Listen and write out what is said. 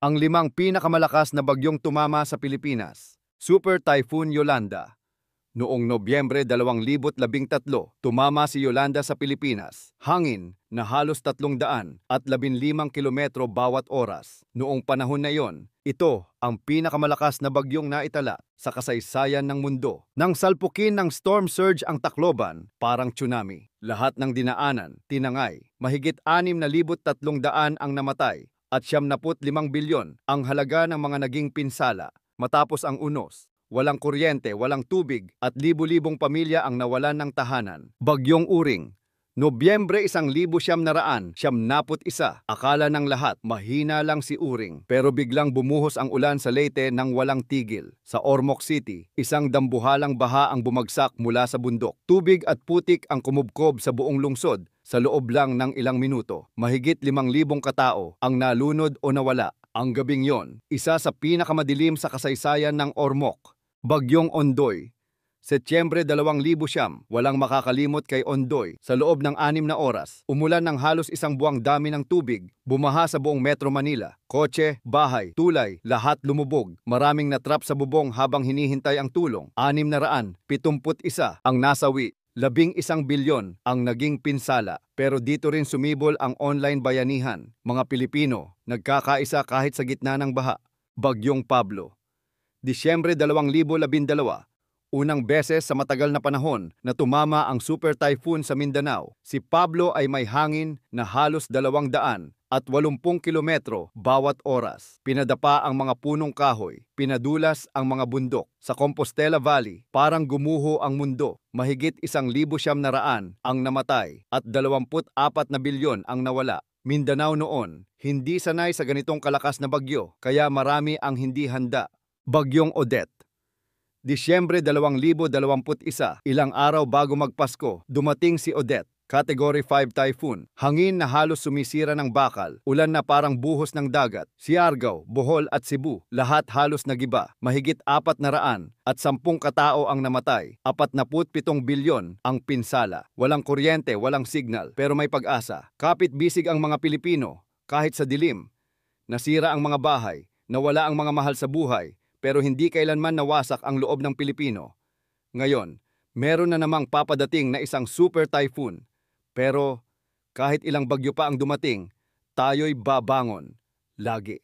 Ang 5 pinakamalakas na bagyong tumama sa Pilipinas. Super Typhoon Yolanda. Noong Nobyembre 2013, tumama si Yolanda sa Pilipinas. Hangin na halos 315 kilometro bawat oras. Noong panahon na iyon, ito ang pinakamalakas na bagyong naitala sa kasaysayan ng mundo. Nang salpukin ng storm surge ang Tacloban, parang tsunami. Lahat ng dinaanan, tinangay. Mahigit 6,300 ang namatay at 75 bilyon ang halaga ng mga naging pinsala. Matapos ang unos, walang kuryente, walang tubig at libu-libong pamilya ang nawalan ng tahanan. Bagyong Uring. Nobyembre 1971. Akala ng lahat mahina lang si Uring, pero biglang bumuhos ang ulan sa Leyte nang walang tigil. Sa Ormoc City, isang dambuhalang baha ang bumagsak mula sa bundok. Tubig at putik ang kumubkob sa buong lungsod sa loob lang ng ilang minuto. Mahigit 5,000 katao ang nalunod o nawala. Ang gabing yon, isa sa pinakamadilim sa kasaysayan ng Ormoc. Bagyong Ondoy. Setyembre 2000, walang makakalimot kay Ondoy. Sa loob ng 6 na oras, umulan ng halos isang buwang dami ng tubig, bumaha sa buong Metro Manila. Kotse, bahay, tulay, lahat lumubog. Maraming natrap sa bubong habang hinihintay ang tulong. 671 ang nasawi. 11 bilyon ang naging pinsala. Pero dito rin sumibol ang online bayanihan. Mga Pilipino, nagkakaisa kahit sa gitna ng baha. Bagyong Pablo. Disyembre 2012, unang beses sa matagal na panahon na tumama ang super typhoon sa Mindanao. Si Pablo ay may hangin na halos 280 kilometro bawat oras. Pinadapa ang mga punong kahoy, pinadulas ang mga bundok. Sa Compostela Valley, parang gumuho ang mundo. Mahigit 1,900 ang namatay at 24 na bilyon ang nawala. Mindanao noon, hindi sanay sa ganitong kalakas na bagyo, kaya marami ang hindi handa. Bagyong Odette. Disyembre 2021, ilang araw bago magpasko, dumating si Odette. Category 5 typhoon. Hangin na halos sumisira ng bakal, ulan na parang buhos ng dagat. Siargao, Bohol at Cebu, lahat halos nagiba. Mahigit 400 at 10 katao ang namatay. 47 bilyon ang pinsala. Walang kuryente, walang signal, pero may pag-asa. Kapit-bisig ang mga Pilipino, kahit sa dilim. Nasira ang mga bahay, nawala ang mga mahal sa buhay, pero hindi kailanman nawasak ang loob ng Pilipino. Ngayon, meron na namang papadating na isang super typhoon. Pero kahit ilang bagyo pa ang dumating, tayo'y babangon lagi.